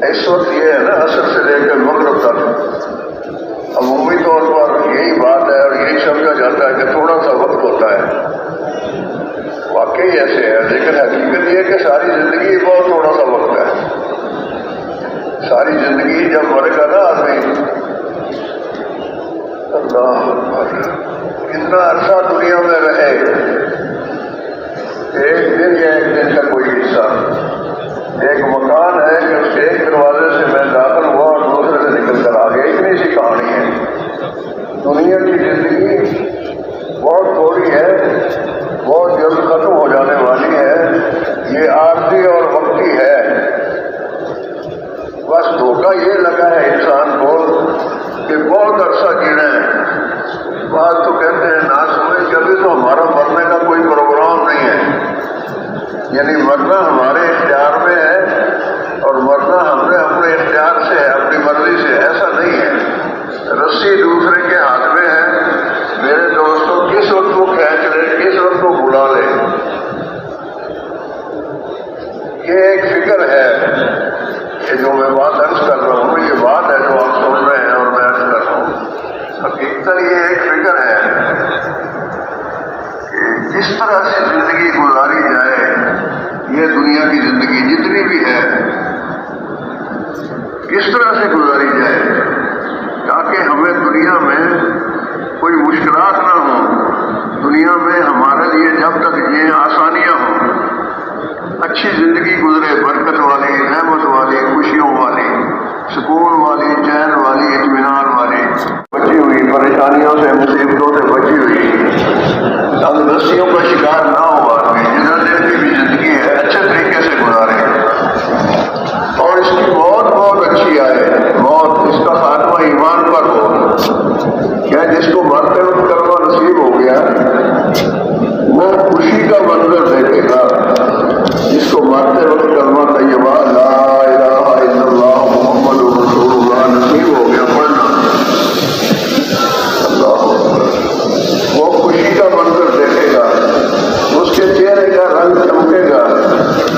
اس وقت یہ ہے نا عصر سے لے کر مغرب تک عمومی طور پر یہی بات ہے اور یہی سمجھا جاتا ہے کہ تھوڑا سا وقت ہوتا ہے، واقعی ایسے ہے، لیکن حقیقت یہ کہ ساری زندگی بہت تھوڑا سا وقت ہے۔ ساری زندگی جب مرے گا نا آدمی، اللہ اکبر، اتنا عرصہ دنیا میں رہے، ایک دن یا ایک دن کا کوئی حصہ، ایک مکان ہے کہ اس کے ایک دروازے سے میں داخل ہوا اور دوسرے سے نکل کر آ گیا، اتنی سی کہانی ہے۔ دنیا کی زندگی بہت تھوڑی ہے، بہت جلد ختم ہو جانے والی ہے، یہ عارضی اور وقتی ہے۔ بس دھوکہ یہ لگا ہے انسان کو کہ بہت عرصہ جینا ہے۔ بعض تو کہتے ہیں نہ سمجھ کہ ابھی تو ہمارا مرنے کا کوئی پروگرام نہیں ہے، یعنی مرنا ہمارے اختیار میں ہے اور مرنا ہم نے اپنے اختیار سے ہے، اپنی مرضی سے، ایسا نہیں ہے۔ رسی دوسرے کے ہاتھ میں ہے میرے دوستوں، کس وقت کو کھینچ لے، کس وقت کو بلا لے۔ یہ ایک فکر ہے کہ جو میں بات عرض کر رہا ہوں، یہ بات ہے جو آپ سن رہے ہیں اور میں عرض کر رہا ہوں، حقیقت یہ ایک فکر ہے کہ جس طرح سے زندگی گزاری جائے، یہ دنیا کی زندگی جتنی بھی ہے کس طرح سے گزاری جائے تاکہ ہمیں دنیا میں کوئی مشکلات نہ ہوں، دنیا میں ہمارے لیے جب تک یہ آسانیاں ہوں، اچھی زندگی گزرے، برکت والی، نعمت والی، خوشیوں والی، سکون والی، چین والی، اطمینان والی، بچی ہوئی پریشانیوں سے، مصیبتوں سے بچی ہوئی، تندرستیوں کا شکار نہ ہو آدمی، جتنا دن کی بھی زندگی ہے اچھے طریقے سے گزارے اور اس کی موت بہت اچھی آئے، موت اس کا خاتمہ ایمان پر ہو، کیا جس کو مرتے وقت کلمہ نصیب ہو گیا وہ خوشی کا منظر دیکھے گا، جس کو مرتے وقت کلمہ طیبہ لا الہ الا اللہ محمد رسول اللہ نصیب ہو گیا پڑھنا، اللہ اکبر، وہ خوشی کا منظر دیکھے گا، اس کے چہرے کا رنگ چمکے گا،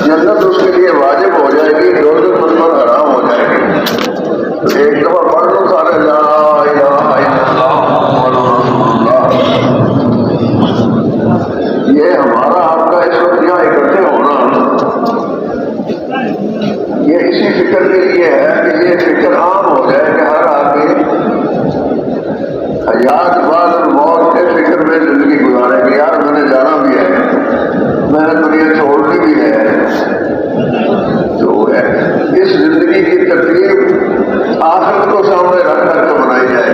جنت اس کے لیے واجب ہو جائے گی، دوزخ اس پر حرام ہو جائے گی۔ ایک دفعہ پڑھ لو سارے لا الہ الا اللہ محمد رسول اللہ۔ یہ ہمارا آپ کا اس وقت یہاں اکٹھے ہونا یہ اسی فکر کے لیے ہے کہ یہ فکر عام ہو جائے کہ ہر آدمی حیات بعد موت کے فکر میں زندگی گزارے کہ یار میں نے جانا بھی ہے، میں نے دنیا چھوڑنی بھی ہے، تو اس زندگی کی تقریب آخرت کو سامنے رکھ کر کے بنائی جائے،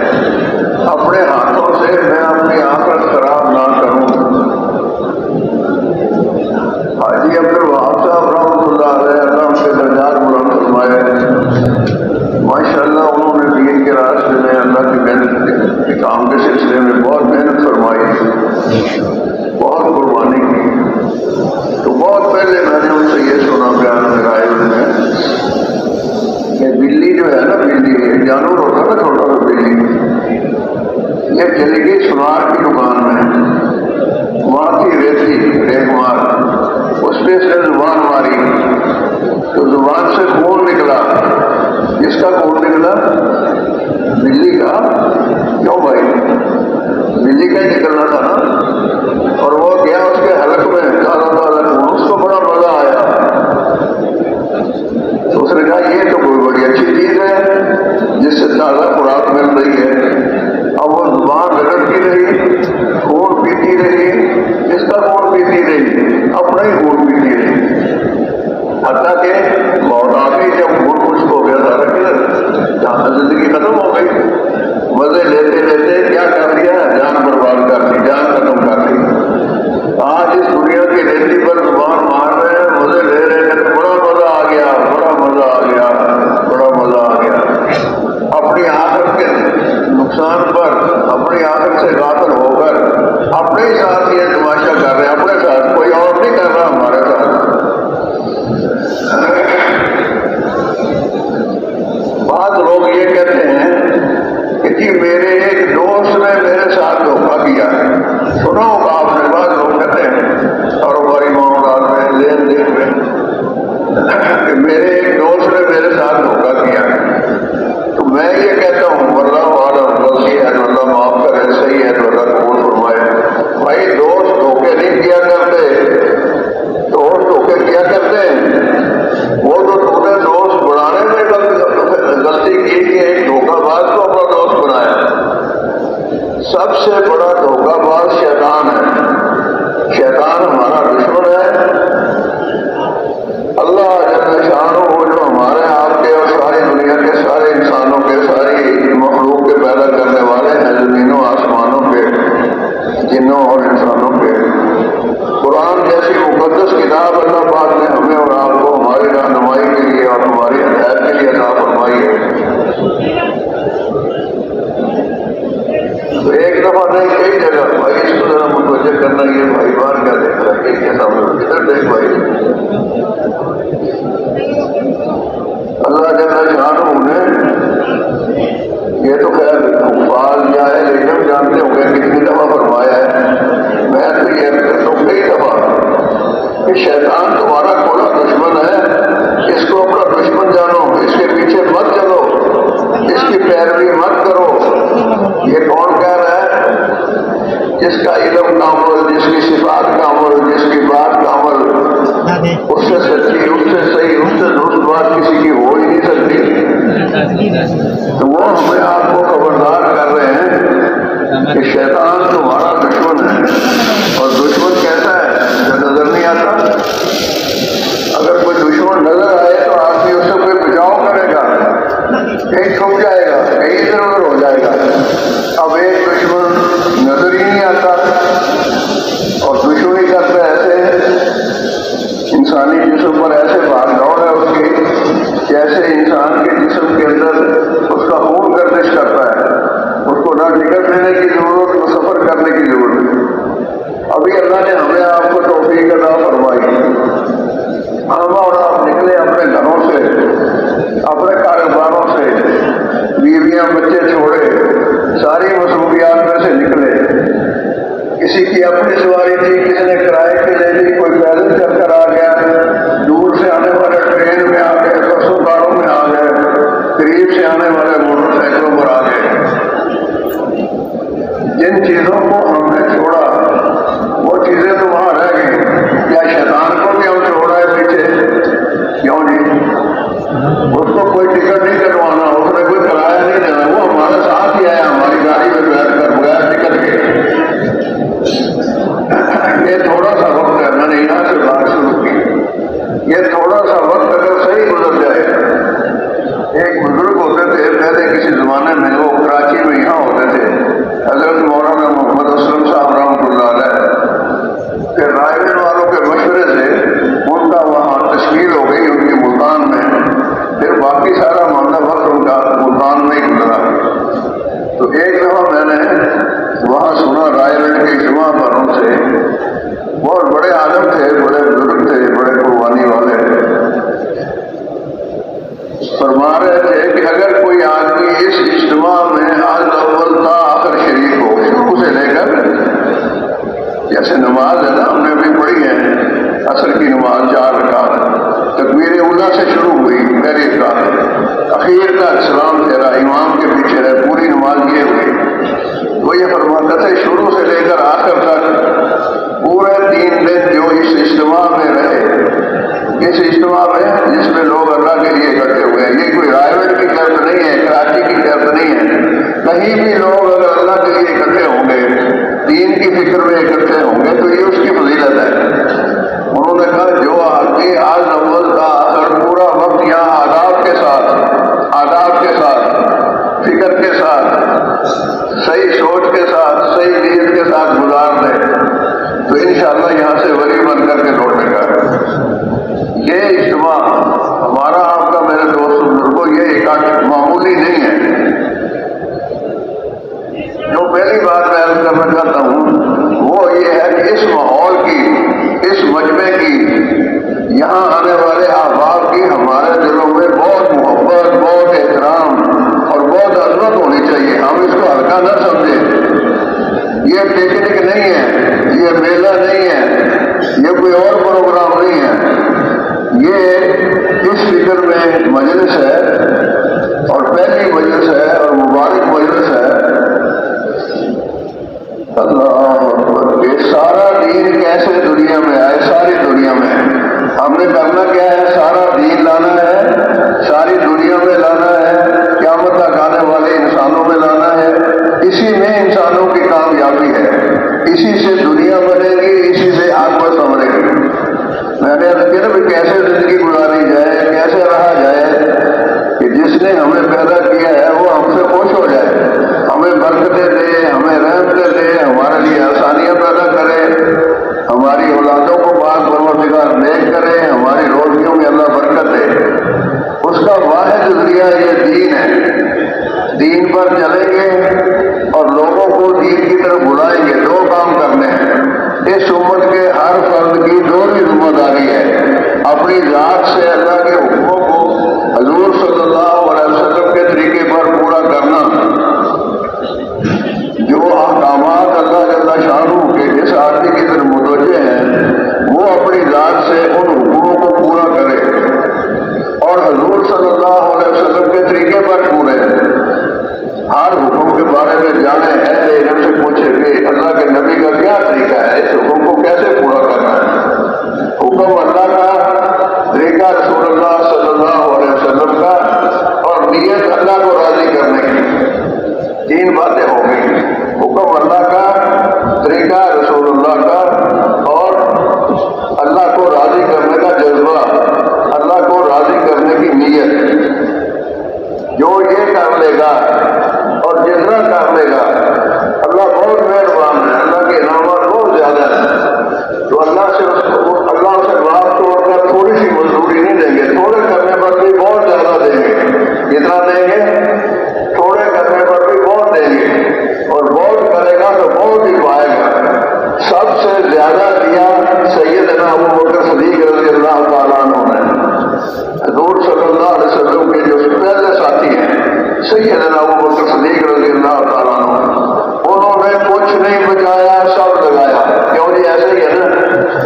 اپنے ہاتھوں سے میں اپنی آخرت خراب نہ کروں۔ حاجی عبدالوہاب صاحب رحمۃ اللہ علیہ، اللہ ان کے درجات بلند فرمائے، ماشاء اللہ انہوں نے دین کے راستے میں اللہ کی محنت کے کام کے سلسلے میں بہت محنت فرمائی، بہت قربانی کی۔ تو بہت پہلے میں نے ان سے یہ سنا بیان میں رائے میں کہ بلی جو ہے نا، بلی ایک جانور ہوتا ہے نا چھوٹا سا بلی، یہ چلی گئی سنار کی دکان میں، وہاں کی ریتی ریک مار، اس پہ سے زبان ماری تو زبان سے خون نکلا، جس کا خون نکلا بلی کا، کیوں بھائی بلی کا ہی نکلنا تھا نا، اور وہ گیا اس کے حلق میں کالا کالا خون، اس کو بڑا مزہ آیا، تو اس نے کہا یہ تو کوئی بڑی اچھی چیز ہے جس سے تازہ خوراک مل رہی ہے۔ اب وہ زبان رگڑتی رہی، خون پیتی رہی، جس کا خون پیتی رہی، اپنا ہی خون پیتی رہی، حتیٰ کہ موت آ گئی، جب خون خشک ہو گیا سارا کدھر، جہاں زندگی ختم ہو گئی، مزے لیتے لیتے کیا کر دیا، جان برباد کر دی، جان ختم کر دی۔ آج اس دنیا کی ریتی پر زبان مار رہے ہیں، مزے لے رہے ہیں، بڑا مزہ آ گیا، بڑا مزہ آ گیا، بڑا مزہ آ گیا، اپنی آخرت کے نقصان پر، اپنی آخرت سے غافل ہو کر اپنے ہی ساتھ یہ تماشا کر رہے ہیں، اپنے ساتھ، کوئی اور نہیں کر رہا ہمارے ساتھ۔ بعض لوگ یہ کہتے ہیں کہ جی میرے ایک دوست نے میرے ساتھ دھوکہ کیا ہے، سنا ہوگا آپ نے، بعض لوگ کہتے ہیں کاروباری معاملات میں، لین دین میں، کہ میرے ایک دوست نے میرے ساتھ دھوکہ تو وہ ہمیں آپ کو خبردار کر رہے ہیں کہ شیطان تمہارا دشمن ہے، اور دشمن کیسا ہے جو نظر نہیں آتا۔ اگر کوئی دشمن نظر آئے تو آدمی اس سے کوئی بچاؤ کرے گا، کہیں چھپ جائے گا، کہیں ادھر ادھر ہو جائے گا۔ اب ایک دشمن نظر ہی نہیں آتا اور دشمنی کرتا ہے، ایسے انسانی جسم پر ایسے بھاگ دوڑ ہے اس کی، جیسے انسان کے جسم کے اندر اس کا خون گردش کرتا ہے، اس کو نہ ٹکٹ لینے کی ضرورت نہ سفر کرنے کی ضرورت۔ ابھی اللہ نے ہمیں آپ کو توفیق عطا فرمائی، ہم اور آپ نکلے اپنے گھروں سے، اپنے کاروباروں سے، بیویاں بچے چھوڑے، ساری مصروفیات میں سے نکلے۔ کسی کی اپنی سواری تھی، کسی نے کرائے کی لے لی، کوئی پیدل چل کر آ گیا، دور سے آنے والے ٹرین میں آ گئے، بسوں کاروں میں آ گئے، قریب سے آنے والے موٹر سائیکلوں پر آ گئے۔ جن چیزوں کو ہم نے چھوڑا وہ چیزیں تو وہاں رہ گئی۔ کیا شیطان کو بھی ہم چھوڑا ہے پیچھے؟ کیوں نہیں؟ اس کو کوئی ٹکٹ نہیں کٹوانا، اس نے کوئی کرایہ نہیں دینا، وہ ہمارے ساتھ ہی آیا ہماری گاڑی میں بیٹھ کر بغیر ٹکٹ کے۔ یہ تھوڑا سا وقت ہے، میں نے یہاں سے بات شروع کی، یہ تھوڑا سا وقت اگر صحیح گزر جائے۔ ایک بزرگ ہوتے تھے پہلے کسی زمانے میں، وہ کراچی میں یہاں ہوتے تھے، حضرت مولانا محمد اسلم صاحب رحمۃ اللہ علیہ۔ پھر رائے گڑھ والوں کے مشورے سے ان کا وہاں تشکیل ہو گئی ان کی ملتان میں، پھر باقی سارا معاملہ وقت ان کا ملتان میں ہی گزرا۔ تو ایک دفعہ میں نے وہاں سنا رائے گڑھ کے اجتماع پر ان سے، بہت بڑے عالم تھے، بڑے بزرگ تھے، بڑے قربانی والے، فرما رہے تھے کہ اگر کوئی آدمی اس اجتماع میں آج اول تا آخر شریک ہو، شروع سے لے کر، جیسے نماز ہے نا ہم نے ابھی پڑھی ہے، عصر کی نماز 4 رکعت، تکبیر اولیٰ سے شروع ہوئی پہلی رکعت، اخیر کا سلام پھیرا، امام کے پیچھے رہے، پوری نماز یہ ہوئی۔ وہ یہ فرماتے تھے شروع سے لے کر آخر تک پورے 3 دن جو اس اجتماع میں رہے، اس اجتماع میں جس میں لوگ اللہ کے لیے اکٹھے ہوئے ہیں، یہ کوئی رائے گڑھ کی کیمپ نہیں ہے، کراچی کی کیمپ نہیں ہے، کہیں بھی لوگ اگر اللہ کے لیے اکٹھے ہوں گے، دین کی فکر میں اکٹھے ہوں گے تو یہ اس کی فضیلت ہے۔ انہوں نے کہا جو آدمی آج اول کا آخر پورا وقت یہاں آداب کے ساتھ، فکر کے ساتھ، صحیح سوچ کے ساتھ، صحیح نیت کے ساتھ گزار دے تو انشاءاللہ یہاں سے ولی بن کر کے لوٹے گا۔ یہ اجتماع ہمارا آپ کا، میرے دوست بزرگوں، یہ اکٹھ معمولی نہیں ہے۔ جو پہلی بات میں عرض کرنا چاہتا ہوں وہ یہ ہے کہ اس ماحول کی، اس مجمع کی، یہاں آنے والے احباب کی ہمارے دلوں میں بہت محبت، بہت احترام اور بہت عظمت ہونی چاہیے۔ ہم اس کو ہلکا نہ سمجھیں۔ یہ پکنک نہیں ہے، یہ میلہ نہیں ہے، یہ کوئی اور پروگرام نہیں ہے، یہ اس فکر میں مجلس ہے اور پہلی مجلس ہے اور مبارک مجلس ہے۔ اللہ اکبر، یہ سارا دین کیسے دنیا میں آئے، ساری دنیا میں ہم نے کرنا کیا ہے؟ سارا دین لانا ہے، ساری دنیا میں لانا ہے، قیامت تک آنے والے انسانوں میں لانا ہے۔ اسی میں انسانوں کی کامیابی ہے، اسی سے دنیا بنے گی، اسی سے آخرت سنورے گی۔ میں نے کیسے زندگی گزاری جائے، کیسے رہا جائے کہ جس نے ہمیں پیدا کیا ہے وہ ہم سے خوش ہو جائے، ہمیں برکتیں دے، ہمیں رحمتیں دے، ہمارے لیے آسانیاں پیدا کرے، ہماری اولادوں کو پاک پروردگار نیک کرے، ہماری روزیوں میں اللہ برکت دے۔ اس کا واحد ذریعہ یہ دین ہے۔ دین پر چلیں گے اور لوگوں کو دین کی طرف بلائیں گے۔ 2 کام کرنے ہیں۔ اس امت کے ہر فرد کی 2 ذمہ داری ہے، اپنی ذات سے اللہ کے حکموں کو حضور صلی اللہ علیہ وسلم کے طریقے پر پورا کرنا، جو احکامات اللہ جل شانہ کے جس آدمی کی طرف متوجہ ہیں وہ اپنی ذات سے ان حکموں کو پورا کرے اور حضور صلی اللہ علیہ وسلم کے طریقے پر پورے ہر حکم کے بارے میں جانے، اہل علم سے پوچھے کہ اللہ کے نبی کا کیا طریقہ ہے، اس حکم کو کیسے پورا کرنا ہے۔ حکم اللہ کا، طریقہ رسول اللہ صلی اللہ علیہ وسلم کا، اور نیت اللہ کو گا اور جتنا کر لے گا اللہ بہت مہربان ہے، اللہ کے انعامات بہت زیادہ ہیں۔ تو اللہ سے بات توڑ کر تھوڑی سی مزدوری نہیں دیں گے، تھوڑے کرنے پر بھی بہت زیادہ دیں گے، جتنا دیں گے تھوڑے کرنے پر بھی بہت دیں گے، اور بہت کرے گا تو بہت ہی پائے گا۔ سب سے زیادہ دیا سیدنا ابو بکر صدیق رضی اللہ تعالیٰ عنہ نے۔ حضور صلی اللہ علیہ وسلم کے جو پہلے ساتھی ہیں سیدنا ابو بکر صدیق رضی اللہ تعالیٰ عنہ، انہوں نے کچھ نہیں بچایا، سب لگایا۔ کیوں جی ایسے ہی ہے نا۔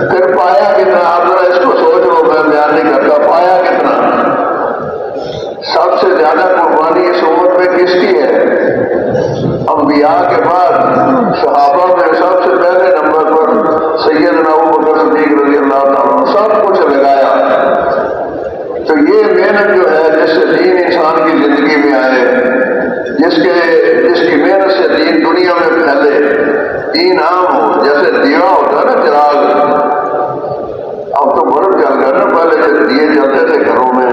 پھر پایا کتنا، آپ ذرا اس کو سوچ لو، میں بیان نہیں کرتا، پایا کتنا؟ سب سے زیادہ قربانی اس امت میں کس کی ہے؟ انبیاء کے بعد صحابہ میں سب سے پہلے نمبر پر سیدنا ابو بکر صدیق رضی اللہ تعالیٰ عنہ، سب کچھ لگایا۔ تو یہ محنت جو ہے جس سے دین انسان کی زندگی میں آئے، جس کی محنت سے دین دنیا میں پھیلے، دین عام ہو، جیسے دیا ہوتا ہے نا چراغ، اب تو بلب چل گیا نا، پہلے جب دیے جلتے تھے گھروں میں،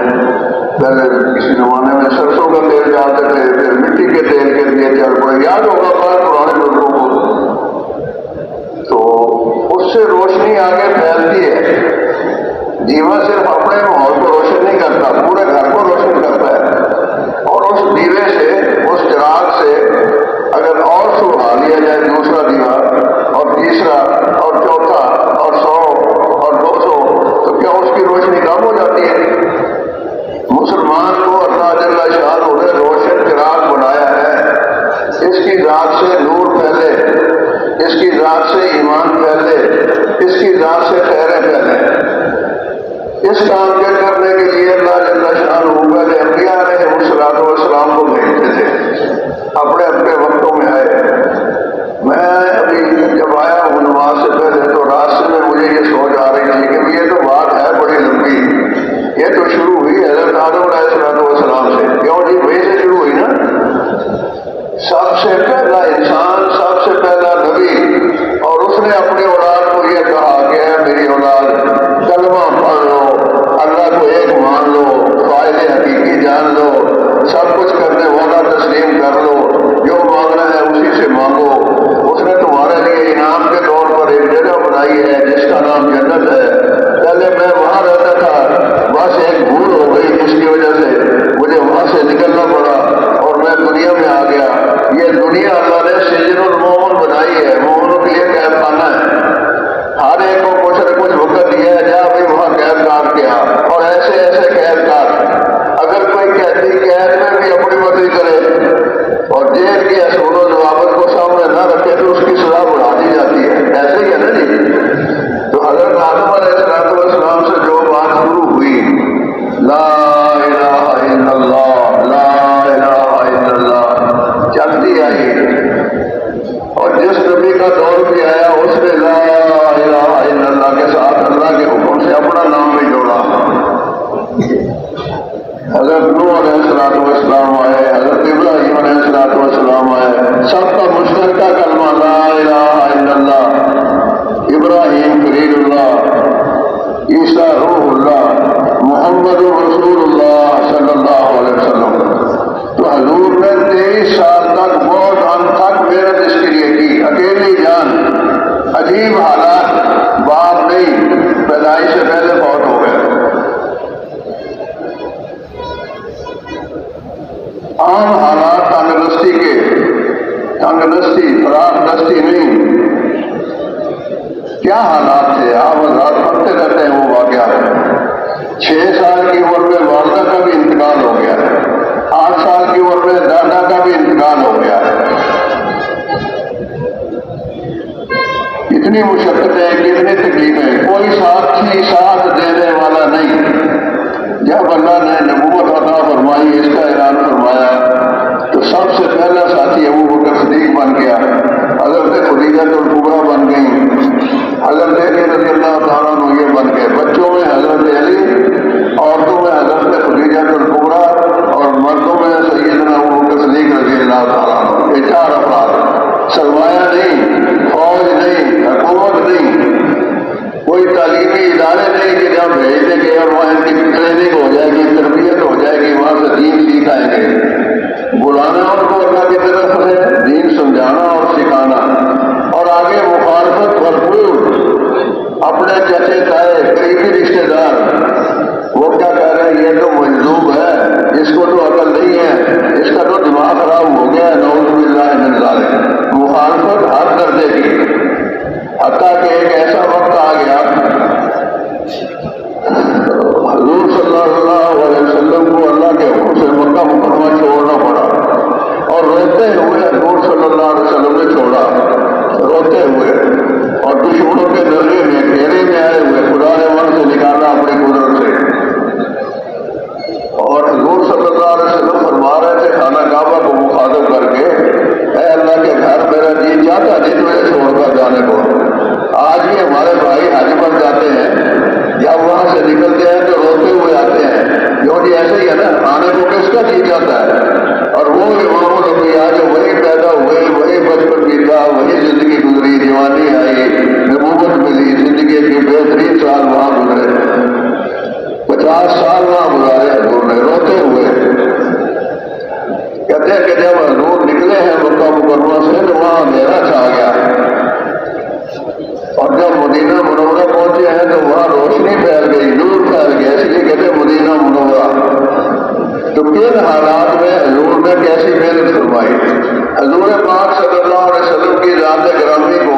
پہلے کسی زمانے میں سرسوں کا تیل ڈالتے تھے، پھر مٹی کے تیل کے لیے چل پڑے، یاد ہوگا پرانے بزرگوں کو۔ تو اس سے روشنی آگے پھیلتی ہے۔ دیوا صرف اپنے ماحول کو روشن نہیں کرتا، پورے گھر کو روشن کرتا ہے، اور اس دیوے سے، اس چراغ سے اگر اور سلگا لیا جائے دوسرا دیوا اور تیسرا اور چوتھا اور 100 اور 200، تو کیا اس کی روشنی کم ہو جاتی ہے؟ مسلمان کو اللہ جل شانہ نے روشن چراغ بنایا ہے، اس کی ذات سے نور پھیلے، اس کی ذات سے ایمان پھیلے، اس کی ذات سے خیریں پھیلے۔ اس کام کے کرنے کے لیے اللہ جل شانہ پہلے انبیاء علیہ السلام کو بھیجتے تھے، اپنے اپنے وقتوں میں آئے۔ میں ابھی جب آیا ہوں نماز سے پہلے تو راستے میں مجھے یہ سوچ آ رہی تھی کہ یہ تو بات ہے بڑی لمبی، یہ تو شروع ہوئی حضرت آدم علیہ السلام سے۔ کیوں جی؟ وہیں سے شروع ہوئی نا۔ سب سے پہلا انسان، سب سے پہلا نبی، اور اس نے اپنی اولاد کو یہ کہا کہ اے میری اولاد، کلمہ پڑھ لو، اللہ کو ایک مان لو، فائدے حقیقی جان لو، سب کچھ کرنے والا تسلیم کر لو، جو مانگنا ہے اسی سے مانگو۔ اس نے تمہارے لیے انعام کے طور پر ایک جگہ بنائی ہے جس کا نام جنت ہے۔ پہلے میں وہاں رہتا تھا، بس ایک بھول ہو گئی جس کی وجہ سے مجھے وہاں سے نکلنا پڑا اور میں دنیا میں آ گیا۔ یہ دنیا اللہ نے سجن المومن بنائی ہے، مومنوں کے لیے قید خانہ ہے۔ ہر ایک کو کچھ نہ کچھ وقت دیا ہے، جا بھی وہاں قید کاٹ کیا، اور ایسے ایسے قید کاٹ۔ اگر کوئی قیدی قید میں بھی اپنی بدلی کرے اور جیل کی اصول و ضوابط کو سامنے نہ رکھے تو اس کی سزا بڑھا دی جاتی ہے۔ ایسے ہی ہے نا جی۔ تو حضرت آدم علیہ السلام سے جو بات شروع ہوئی، لا الہ الا اللہ، لا الہ الا اللہ، چلتی آئی، اور جس نبی کا دور بھی آیا اس نے لا الہ الا اللہ کے ساتھ اللہ کے حکم سے اپنا نام بھی جوڑا۔ حضرت نوح علیہ السلام آئے، حضرت ابراہیم علیہ السلام آئے، سب کا مشترکہ کلمہ لا الہ الا اللہ۔ ابراہیم خلیل اللہ، عیسیٰ روح اللہ، محمد رسول اللہ صلی اللہ علیہ وسلم۔ تو حضور نے 23 سال تک بہت انتھک محنت اس کے لیے کی، اکیلی جان، عجیب حالات، باپ نہیں، پیدائش سے پہلے فوت ہو گئے۔ عام حالات تنگ دستی، فراخ دستی نہیں، کیا حالات تھے آپ حضرات پڑھتے رہتے ہیں وہ واقعات۔ 6 سال کی عمر میں والدہ کا بھی انتقال ہو گیا ہے، 8 سال کی عمر میں دادا کا بھی انتقال ہو گیا ہے۔ کتنی مشقتیں، کتنی تکلیفیں، کوئی ساتھ دینے والا نہیں۔ جب اللہ نے نبوت عطا فرمائی، اس کا اعلان فرمایا، تو سب سے پہلا ساتھی ابو بکر صدیق بن گیا، حضرت خدیجہ الکبریٰ بن گئی، حضرت علی رضی اللہ تعالیٰ عنہ یہ بن گئے۔ بچوں میں حضرت علی، عورتوں میں حضرت خدیجہ الکبریٰ، اور مردوں میں سیدنا ابو بکر صدیق رضی اللہ تعالیٰ عنہ۔ یہ 4 افراد، سرمایہ نہیں، فوج نہیں، حکومت نہیں، کوئی تعلیمی ادارے نہیں کہ جہاں بھیج دیں گے اور وہاں ان کی ٹریننگ ہو جائے گی، تربیت ہو جائے گی، وہاں سے دین سیکھ آئیں گے۔ بلانا چچے تائے قریبی رشتے دار وہ کیا کہہ رہے ہیں، یہ تو مجذوب ہے، اس کو تو عقل نہیں ہے، اس کا تو دماغ خراب ہو گیا ہے، نعوذ باللہ من ذالک۔ مخالفت ہر درجے کی، حتیٰ کہ ایک ایسا وقت آ گیا حضور صلی اللہ علیہ وسلم کو اللہ کے حکم سے مکہ مکرمہ چھوڑنا پڑا، اور روتے ہوئے حضور صلی اللہ علیہ وسلم نے چھوڑا، روتے ہوئے، اور دشمنوں کے درجے میں گھیرے میں آئے ہوئے خدا نے من سے نکالا اپنی قدرت سے۔ اور حضور صلی اللہ علیہ وسلم فرما رہے تھے خانہ کعبہ کو مخاطب کر کے، اے اللہ کے گھر میرا جی چاہتا نہیں تجھے چھوڑ کر جانے کو۔ آج بھی ہمارے بھائی حج پر جاتے ہیں، جب وہاں سے نکلتے ہیں تو روتے ہوئے آتے ہیں، جو جی ایسے ہی ہے نا، آنے کو کس کا جی چاہتا ہے؟ اور وہ امام الانبیاء جو وہی پیدا ہوئے، وہی بچپن بیتا، وہی زندگی گزری، جوانی آئی، نبوت ملی، زندگی کے بہترین سال وہاں گزرے، 50 سال وہاں گزارے حضور نے روتے ہوئے۔ کہتے ہیں کہ جب حضور نکلے ہیں مکہ مکرمہ سے تو وہاں اندھیرا چھا گیا، اور جب مدینہ منورہ پہنچے ہیں تو وہاں روشنی پھیل گئی، نور پھیل گیا، اس لیے کہتے ہیں مدینہ منورہ۔ تو کن حالات میں حضور نے کیسی محنت فرمائی۔ حضور پاک صلی اللہ علیہ وسلم کی ذات گرامی کو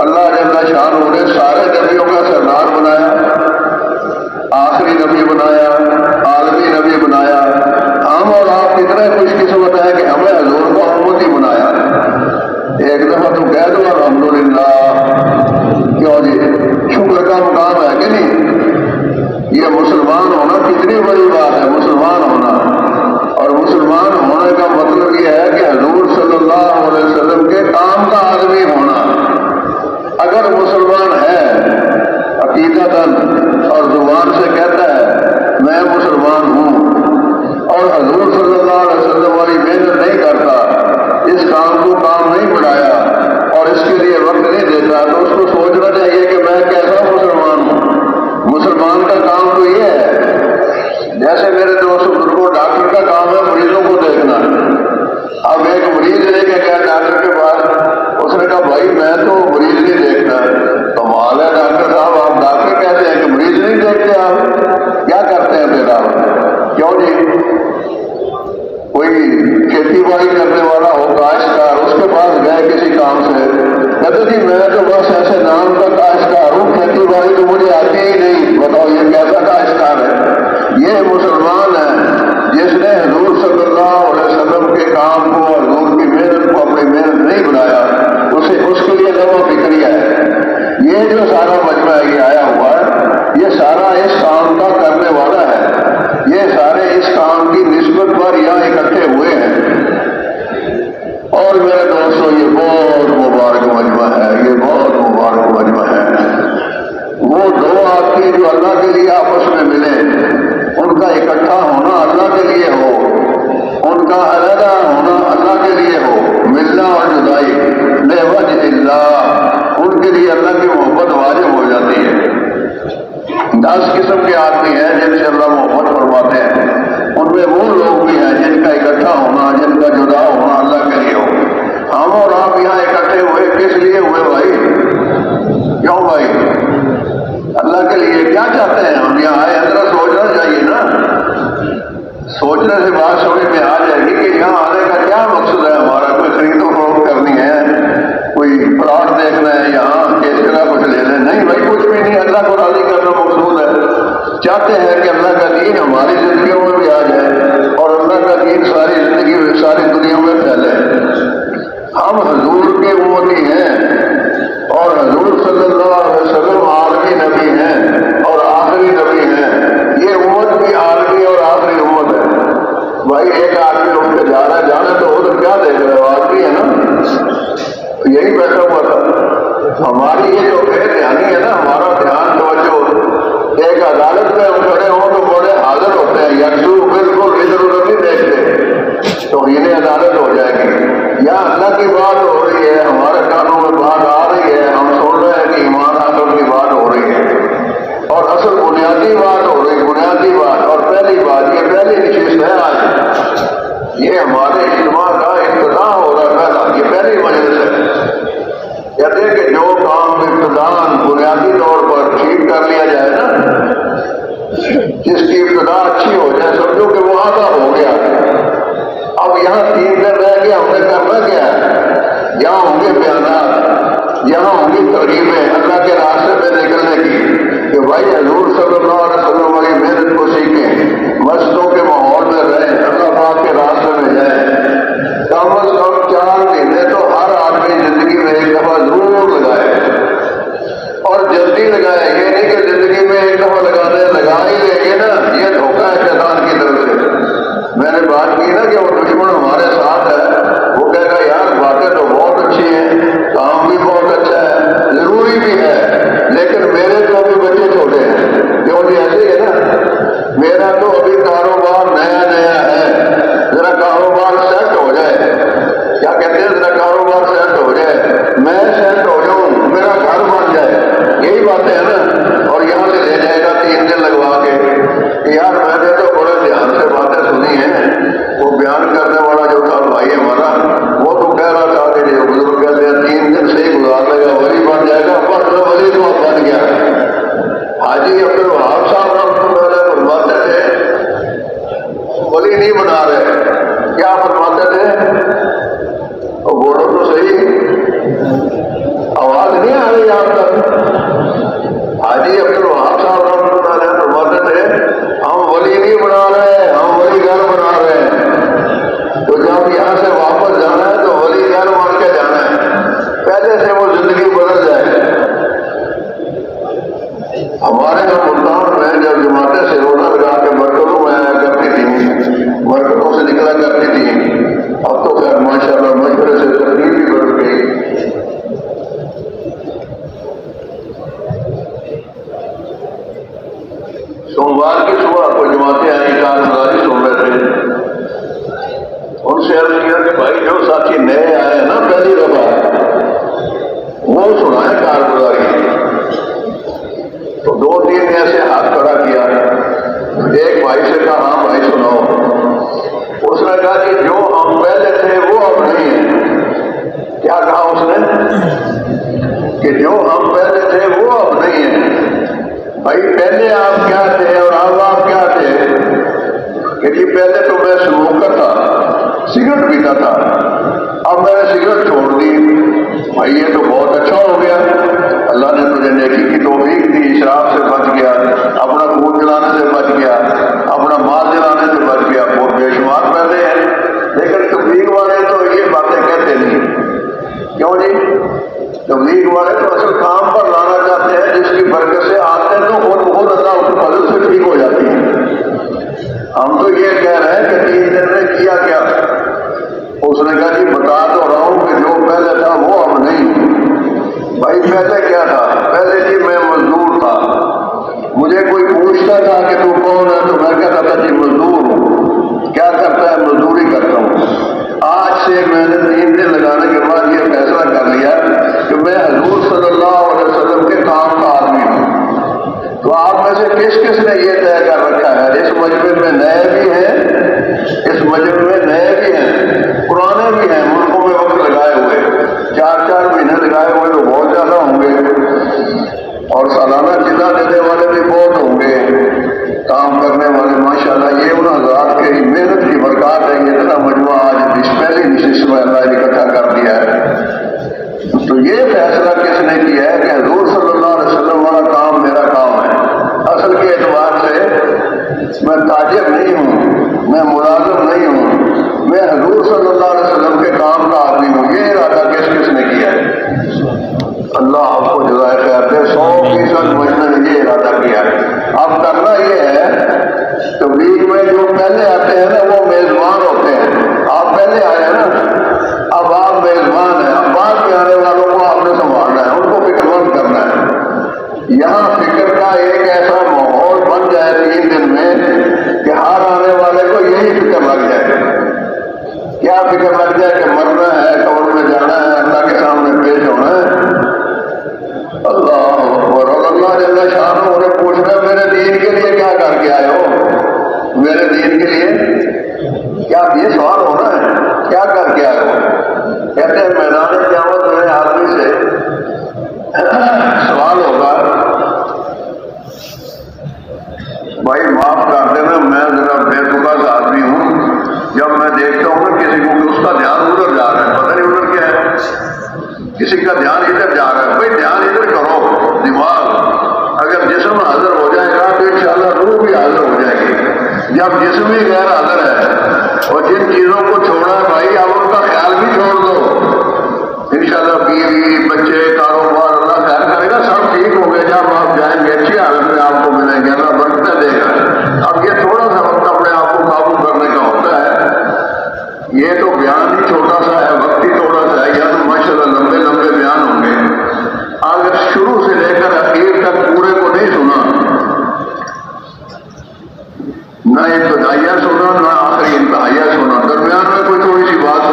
اللہ جل شانہ نے سارے نبیوں کا سردار بنایا، آخری نبی بنایا، عالمی نبی بنایا۔ ہم اور آپ کتنے خوش قسمت ہیں کہ ہمیں حضور کو امتی بنایا۔ ایک دفعہ تو کہہ دو الحمدللہ، کیوں جی، شکر کا مقام ہے کہ نہیں؟ یہ مسلمان ہونا کتنی بڑی بات ہے، مسلمان ہونا۔ اور مسلمان ہونے کا مطلب یہ ہے کہ حضور صلی اللہ علیہ وسلم کے کام کا آدمی ہونا۔ اگر مسلمان ہے عقیدتاً اور زبان سے کہتا ہے میں مسلمان ہوں، اور حضور صلی اللہ علیہ وسلم والی محنت نہیں کرتا، اس کام کو کام نہیں بڑھایا اور اس کے لیے وقت نہیں دیتا، تو اس کو سوچنا چاہیے کہ میں کیسا مسلمان ہوں۔ مسلمان کا کام تو یہ ہے، جیسے میرے دوست بزرگوں ڈاکٹر کا کام ہے مریضوں کو دیکھنا۔ اب ایک مریض لے کے گیا ڈاکٹر کے پاس، اس نے کہا بھائی میں تو مریض نہیں دیکھتا۔ کمال ہے ڈاکٹر صاحب، آپ ڈاکٹر کہتے ہیں کہ مریض نہیں دیکھتے، آپ کیا کرتے ہیں پھر آپ؟ کیوں جی، کوئی کھیتی باڑی کرنے والا ہو کاشتکار، اس کے پاس گئے کسی کام سے، کہتے جی میں تو بس ایسے نام کا کاشتکار ہوں، کھیتی باڑی تو مجھے آتی ہی نہیں، بتاؤ یہ کیسا کاشتکار ہے؟ یہ مسلمان ہے جس نے حضور صلی اللہ علیہ وسلم کے کام کو، حضور کی محنت کو اپنی محنت نہیں بنایا، اسے اس کے لیے لوا فکریہ ہے۔ یہ جو سارا مجمع یہ آیا ہوا ہے، یہ سارا اس کام کا کرنے والا ہے، یہ سارے اس کام کی نسبت پر یہاں اکٹھے ہوئے ہیں۔ اور میرے دوستوں یہ بہت مبارک مجمع ہے، یہ بہت مبارک مجمع ہے۔ وہ دو آدمی جو اللہ کے لیے آپس میں ملے، ان کا اکٹھا ہونا اللہ کے لیے ہو، ان کا علیحدہ ہونا اللہ کے لیے ہو، ملنا اور جدائی لوجہ اللہ، ان کے لیے اللہ کی محبت واجب ہو جاتی ہے۔ 10 قسم کے آدمی ہیں جن سے اللہ محبت فرماتے ہیں، ان میں وہ لوگ بھی ہیں جن کا اکٹھا ہونا، جن کا جدا ہونا اللہ کے لیے ہو۔ ہم اور آپ یہاں اکٹھے ہوئے کس لیے ہوئے بھائی؟ کیوں بھائی؟ اللہ کے لیے کیا چاہتے ہیں ہم یہاں آئے؟ ذرا سوچنا چاہیے نا، سوچنے سے بات سمجھ میں آ جائے گی کہ یہاں آنے کا کیا مقصد ہے ہمارا۔ کوئی خرید و فروخت کرنی ہے، کوئی پلاٹ دیکھنا ہے یہاں، کس جگہ کچھ لے لیں؟ نہیں بھائی، کچھ بھی نہیں، اللہ کو راضی کرنا مقصود ہے۔ چاہتے ہیں کہ اللہ کا دین ہماری زندگیوں میں بھی آ جائے اور اللہ کا دین ساری زندگی میں، ساری دنیا میں پھیلے۔ ہم حضور کے امتی ہیں، اور حضور صلی اللہ علیہ وسلم عالمی نبی ہیں اور آخری نبی ہیں۔ یہ امت بھی عالمی اور آخری امت ہے۔ بھائی ایک آدمی اٹھ کے جا رہا ہے، جانا تو ادھر کیا دیکھ رہے ہو؟ آدمی ہے نا، یہی بیٹھا ہوا تھا۔ ہماری یہ جو بے دھیانی ہے نا، ہمارا دھیان توجہ، ایک عدالت میں ہم کھڑے ہوں تو بڑے حاضر ہوتے ہیں، یکسو بالکل ولی نہیں بنا رہے. کیا فرماتے تھے؟ اور بولو تو صحیح، آواز نہیں آ رہی آپ تک؟ حاجی عبد الوہاب صاحب رحمۃ اللہ علیہ فرماتے تھے ہم ولی نہیں بنا رہے، ہم ولی گھر بنا رہے ہیں. تو جب یہاں سے واپس جانا ہے تو ولی گھر مان کے جانا ہے، پہلے سے وہ زندگی بدل جائے. ہمارے یہاں ملتان میں جب جماعتیں سرونا لگا کے مرکزوں میں آیا کرتی تھیں، مرکزوں سے نکلا کرتی تھیں، اب تو خیر ماشاء اللہ مشورے سے تقریر بھی بڑھ گئی. سوموار کی صبح کو جماعتیں آئیں، کارگزاری سن رہے تھے. ان سے عرض کیا کہ بھائی جو ساتھی نئے آئے ہیں نا پہلی دفعہ، وہ سنائیں کارگزاری. تو دو تین ایسے ہاتھ کھڑا کیا. ایک بھائی سے کہا ہاں بھائی سناؤ. اس نے کہا کہ جو ہم پہلے تھے وہ اب نہیں ہے. کیا کہا اس نے؟ کہ جو ہم پہلے تھے وہ اب نہیں ہے. بھائی پہلے آپ کیا تھے اور اب آپ کیا تھے؟ کہ جی پہلے تو میں اسموکر تھا، سگریٹ پیتا تھا، اب میں نے سگریٹ چھوڑ دی. بھائی یہ تو بہت اچھا ہو گیا، اللہ نے تجھے نیکی کی توفیق دی، شراب سے بچ گیا، اپنا خون جلانے سے بچ گیا، اپنا مال جلانے سے بچ گیا. بہت بے شمار پہلے ہیں. لیکن تبلیغ والے تو یہ باتیں کہتے نہیں. کیوں جی؟ تبلیغ والے تو اصل کام پر لانا چاہتے ہیں جس کی برکت سے آتے ہیں تو خود بہت اللہ اس کے فضل سے ٹھیک ہو جاتی ہیں. ہم تو یہ کہہ رہے ہیں کہ 3 دن میں کیا کیا. اس نے کہا جی بتا تو رہا ہوں کہ جو پہلے تھا وہ اب نہیں. بھائی پہلے کیا تھا؟ پہلے جی میں مزدور تھا. مجھے کوئی پوچھتا تھا کہ تو کون ہے تو میں کہتا تھا جی مزدور ہوں. کیا کرتا ہے؟ مزدوری کرتا ہوں. آج سے میں نے 3 دن لگانے کے بعد یہ فیصلہ کر لیا کہ میں حضور صلی اللہ علیہ وسلم کے کام کا آدمی ہوں. تو آپ میں سے کس کس نے یہ طے کر رکھا ہے؟ اس مجمع میں نئے بھی ہیں، اس مجمع میں نئے بھی ہیں، پرانے بھی ہیں، ملکوں میں وقت لگائے ہوئے 4 مہینے لگائے ہوئے تو بہت زیادہ ہوں گے، اور سالانہ چلا دینے والے بھی بہت ہوں گے. کام کرنے والے ماشاءاللہ یہ ان حضرات کے محنت کی برکات ہے. یہ اتنا مجموعہ آج پہلی نشست میں اللہ نے اکٹھا کر دیا ہے. تو یہ فیصلہ کس نے کیا ہے کہ حضور صلی اللہ علیہ وسلم والا کام میرا کام ہے. اصل کے اعتبار سے میں تاجر نہیں ہوں، میں ملازم نہیں ہوں، میں حضور صلی اللہ علیہ وسلم کے کام کا آدمی ہوں. یہ ارادہ کس نے کیا ہے؟ اللہ آپ کو جزائے خیر دے. 100% مجمع نے یہ ارادہ کیا ہے. اب کرنا یہ ہے تبلیغ میں جو پہلے آتے ہیں نا وہ میزبان ہوتے ہیں. آپ پہلے آئے ہیں نا، اب آپ میزبان ہیں. اب بعد میں آنے والوں کو آپ نے سنبھالنا ہے، ان کو فکر مند کرنا ہے. یہاں فکر کا ایک ایسا ماحول بن جائے 3 دن میں کہ ہر آنے والے کو یہی فکر لگ جائے. کیا فکر لگ جائے کہ مرنا ہے، قبر میں جانا ہے، اللہ کے سامنے پیش ہونا ہے. اللہ اکبر. اور اللہ جل شانہ انہیں پوچھنا میرے دین کے لیے کیا کر کے آئے ہو؟ میرے دین کے لیے کیا یہ سوال ہونا ہے؟ کیا کر کے آئے ہو؟ کہتے ہیں میدان قیامت میں آدمی سے سوال ہوگا بھائی معاف کر دینا میں ذرا بے تکا سا آدمی ہوں. جب میں دیکھتا ہوں نا کسی کو کہ اس کا دھیان ادھر جا رہا ہے، پتہ نہیں ادھر کیا ہے، کسی کا دھیان ادھر جا رہا ہے. بھائی دھیان ادھر کرو. دماغ اگر جسم حاضر ہو جائے گا تو انشاءاللہ روح بھی حاضر ہو جائے گی. جب جسم ہی غیر حاضر ہے اور جن چیزوں کو چھوڑا ہے بھائی آپ ان کا خیال بھی چھوڑ دو. انشاءاللہ بیوی بچے کاروبار اللہ خیر کرے گا، سب ٹھیک ہو گئے. جب آپ جائیں گے اچھی حالت میں آپ کو ملیں گے، اللہ برکتیں دے گا. اب یہ تھوڑا سا وقت اپنے آپ کو قابو کرنے کا ہوتا ہے. یہ تو بیان ہی چھوٹا سا ہے، وقت ہی تھوڑا سا ہے. یا تو ماشاءاللہ لمبے لمبے بیان ہوں گے. اگر شروع سے لے کر اخیر تک پورے کو نہیں سنا، نہ ابتدائیہ سنا نہ آخری انتہائیہ سنا، درمیان میں کوئی تھوڑی سی بات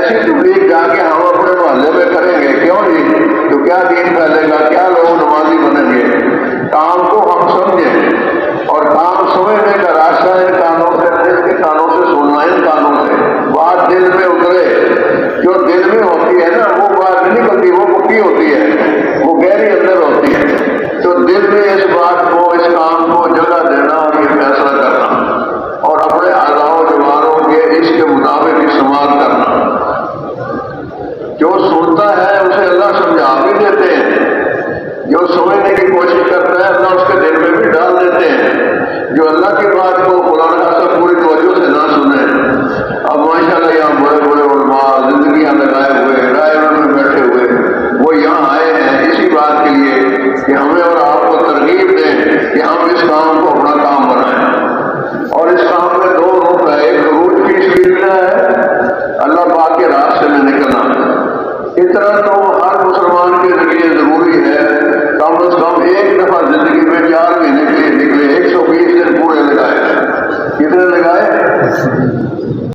ایسی تبلیغ جا کے ہم اپنے محلے میں کریں گے، کیوں جی؟ تو کیا دین پھیلے گا؟ کیا لوگ نمازی بنیں گے؟ کام کو ہم سمجھیں، اور کام سمجھنے کا راستہ ان کانوں سے، دل کے کانوں سے سننا، ان کانوں سے بات دل میں اترے۔ جو دل میں ہوتی ہے نا وہ بات نہیں نکلتی، وہ پکی ہوتی ہے، وہ گہری اندر ہوتی ہے۔ تو دل میں اس بات کو، اس کام کو جگہ دینا اور یہ فیصلہ کرنا، اور اپنے اعضاء و جواروں کے اس کے مطابق استعمال کرنا۔ جو سنتا ہے اسے اللہ سمجھا بھی دیتے ہیں، جو سمجھنے کی کوشش کرتا ہے اللہ اس کے دل میں بھی ڈال دیتے ہیں۔ جو اللہ کی بات کو قرآن سے پوری توجہ سے نہ سنے، اب ماشاءاللہ یہاں بڑے بڑے علماء زندگیاں لگائے ہوئے ڈائروں میں بیٹھے ہوئے، وہ یہاں آئے ہیں اسی بات کے لیے کہ ہمیں اور آپ کو ترغیب دیں کہ ہم اس کام کو اپنا کام بنائیں۔ اور اس کام میں دو رخ ہے، ایک خروج کی سلسلہ ہے، اللہ پاک کے راستے میں نکلنا۔ اتنا تو ہر مسلمان کے ذریعے ضروری ہے